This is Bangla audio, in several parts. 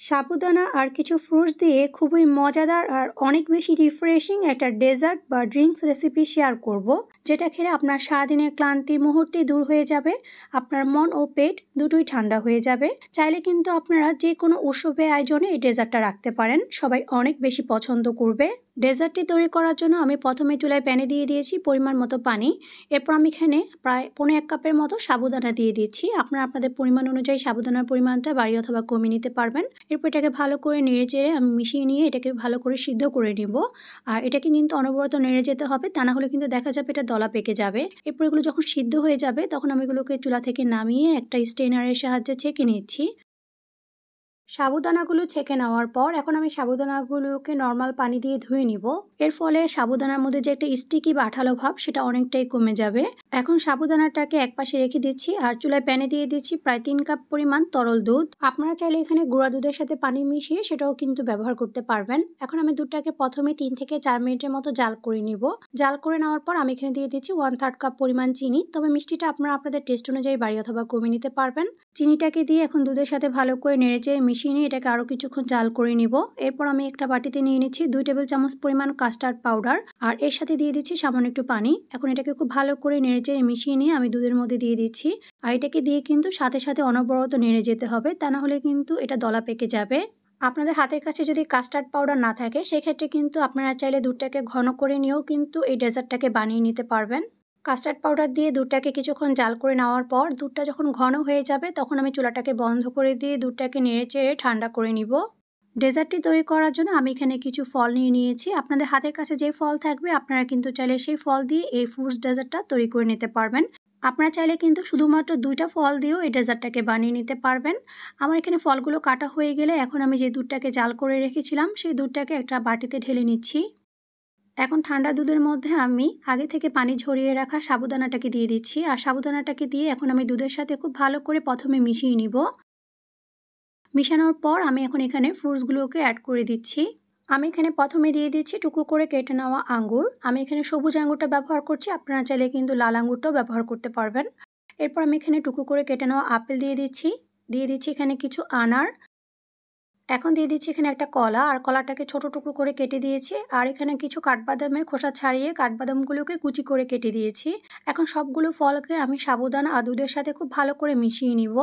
সাবুদানা আর কিছু ফ্রুটস দিয়ে খুবই মজাদার আর অনেক বেশি রিফ্রেশিং একটা ডেজার্ট বা ড্রিঙ্কস রেসিপি শেয়ার করব, যেটা খেলে আপনার সারাদিনের ক্লান্তি মুহূর্তেই দূর হয়ে যাবে। আপনার মন ও পেট দুটোই ঠান্ডা হয়ে যাবে। চাইলে কিন্তু আপনারা যে কোনো উৎসবে আয়োজনে এই ডেজার্টটা রাখতে পারেন, সবাই অনেক বেশি পছন্দ করবে। ডেজার্টটি তৈরি করার জন্য আমি প্রথমে চুলায় প্যানে দিয়ে দিয়েছি পরিমাণ মতো পানি। এরপর আমি এখানে প্রায় 1.5 কাপের মতো সাবুদানা দিয়ে দিচ্ছি। আপনারা আপনাদের পরিমাণ অনুযায়ী সাবুদানার পরিমাণটা বাড়িয়ে অথবা কমিয়ে নিতে পারবেন। এরপর এটাকে ভালো করে নেড়ে চেড়ে আমি মিশিয়ে নিয়ে এটাকে ভালো করে সিদ্ধ করে নেব। আর এটাকে কিন্তু অনবরত নেড়ে যেতে হবে, তা না হলে কিন্তু দেখা যাবে এটা দলা পেকে যাবে। এরপর এগুলো যখন সিদ্ধ হয়ে যাবে তখন আমি এগুলোকে চুলা থেকে নামিয়ে একটা স্ট্রেনারের সাহায্যে ছেঁকে নিচ্ছি। সাবুদানাগুলো ছেঁকে নেওয়ার পর এখন আমি সাবুদানাগুলোকে নর্মাল পানি দিয়ে ধুয়ে নিব। এর ফলে সাবুদানার মধ্যে যে একটা স্টিকি বা আঠালো ভাব সেটা অনেকটাই কমে যাবে। এখন সাবুদানাটাকে একপাশে রেখে দিচ্ছি আর চুলায় প্যানে দিয়ে দিচ্ছি প্রায় 3 কাপ পরিমাণ তরল দুধ। আপনারা চাইলে এখানে গুঁড়া দুধের সাথে পানি মিশিয়ে সেটাও কিন্তু ব্যবহার করতে পারবেন। এখন আমি দুধটাকে প্রথমে 3 থেকে 4 মিনিটের মতো জাল করে নিব। জাল করে নেওয়ার পর আমি এখানে দিয়ে দিচ্ছি 1/3 কাপ পরিমাণ চিনি। তবে মিষ্টিটা আপনারা আপনাদের টেস্ট অনুযায়ী বাড়িয়ে অথবা কমিয়ে নিতে পারবেন। চিনিটাকে দিয়ে এখন দুধের সাথে ভালো করে নেড়েচেড়ে মিশিয়ে নিয়ে এটাকে আরও কিছুক্ষণ জাল করে নিব। এরপর আমি একটা বাটিতে নিয়ে নিচ্ছি 2 টেবিল চামচ পরিমাণ কাস্টার্ড পাউডার আর এর সাথে দিয়ে দিচ্ছি সামান্য একটু পানি। এখন এটাকে খুব ভালো করে নেড়েচেড়ে মিশিয়ে নিয়ে আমি দুধের মধ্যে দিয়ে দিচ্ছি। আর এটাকে দিয়ে কিন্তু সাথে সাথে অনবরত নেড়ে যেতে হবে, তা না হলে কিন্তু এটা দলা পেকে যাবে। আপনাদের হাতের কাছে যদি কাস্টার্ড পাউডার না থাকে সেক্ষেত্রে কিন্তু আপনারা চাইলে দুধটাকে ঘন করে নিয়েও কিন্তু এই ডেজার্টটাকে বানিয়ে নিতে পারবেন। কাস্টার্ড পাউডার দিয়ে দুধটাকে কিছুক্ষণ জাল করে নেওয়ার পর দুধটা যখন ঘন হয়ে যাবে তখন আমি চুলাটাকে বন্ধ করে দিয়ে দুধটাকে নেড়েচেড়ে ঠান্ডা করে নিব। ডেজার্টটি তৈরি করার জন্য আমি এখানে কিছু ফল নিয়ে নিয়েছি। আপনাদের হাতের কাছে যে ফল থাকবে আপনারা কিন্তু চাইলে সেই ফল দিয়ে এই ফ্রুটস ডেজার্টটা তৈরি করে নিতে পারবেন। আপনারা চাইলে কিন্তু শুধুমাত্র 2টা ফল দিয়েও এই ডেজার্টটাকে বানিয়ে নিতে পারবেন। আমার এখানে ফলগুলো কাটা হয়ে গেলে এখন আমি যে দুধটাকে জাল করে রেখেছিলাম সেই দুধটাকে একটা বাটিতে ঢেলে নিচ্ছি। এখন ঠান্ডা দুধের মধ্যে আমি আগে থেকে পানি ঝরিয়ে রাখা সাবুদানাটাকে দিয়ে দিচ্ছি। আর সাবুদানাটাকে দিয়ে এখন আমি দুধের সাথে খুব ভালো করে প্রথমে মিশিয়ে নিব। মিশানোর পর আমি এখন এখানে ফ্রুটসগুলোকে অ্যাড করে দিচ্ছি। আমি এখানে প্রথমে দিয়ে দিচ্ছি টুকরো করে কেটে নেওয়া আঙ্গুর। আমি এখানে সবুজ আঙ্গুরটা ব্যবহার করছি, আপনারা চাইলে কিন্তু লাল আঙ্গুরটাও ব্যবহার করতে পারবেন। এরপর আমি এখানে টুকরো করে কেটে নেওয়া আপেল দিয়ে দিচ্ছি এখানে কিছু আনার। এখন দিয়ে দিচ্ছি এখানে একটা কলা, আর কলাটাকে ছোট টুকরো করে কেটে দিয়েছি। আর এখানে কিছু কাঠবাদামের খোসা ছাড়িয়ে কাঠবাদামগুলোকে কুচি করে কেটে দিয়েছি। এখন সবগুলো ফলকে আমি সাবুদানা আর দুধের সাথে খুব ভালো করে মিশিয়ে নিব।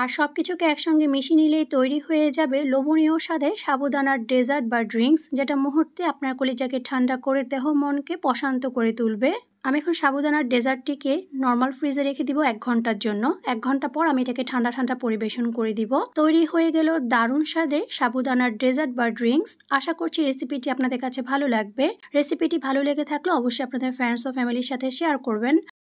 আর সব কিছুকে একসঙ্গে মিশিয়ে নিলেই তৈরি হয়ে যাবে লোভনীয় স্বাদে সাবুদানার ডেজার্ট বা ড্রিঙ্কস, যেটা মুহূর্তে আপনার কলিজাকে ঠান্ডা করে দেহ মনকে প্রশান্ত করে তুলবে। আমি এখন সাবুদানার ডেজার্টটিকে নর্মাল ফ্রিজে রেখে দিব 1 ঘন্টার জন্য। 1 ঘন্টা পর আমি এটাকে ঠান্ডা ঠান্ডা পরিবেশন করে দিব। তৈরি হয়ে গেল দারুণ স্বাদে সাবুদানার ডেজার্ট বা ড্রিঙ্কস। আশা করছি রেসিপিটি আপনাদের কাছে ভালো লাগবে। রেসিপিটি ভালো লেগে থাকলে অবশ্যই আপনাদের ফ্রেন্ডস ও ফ্যামিলির সাথে শেয়ার করবেন।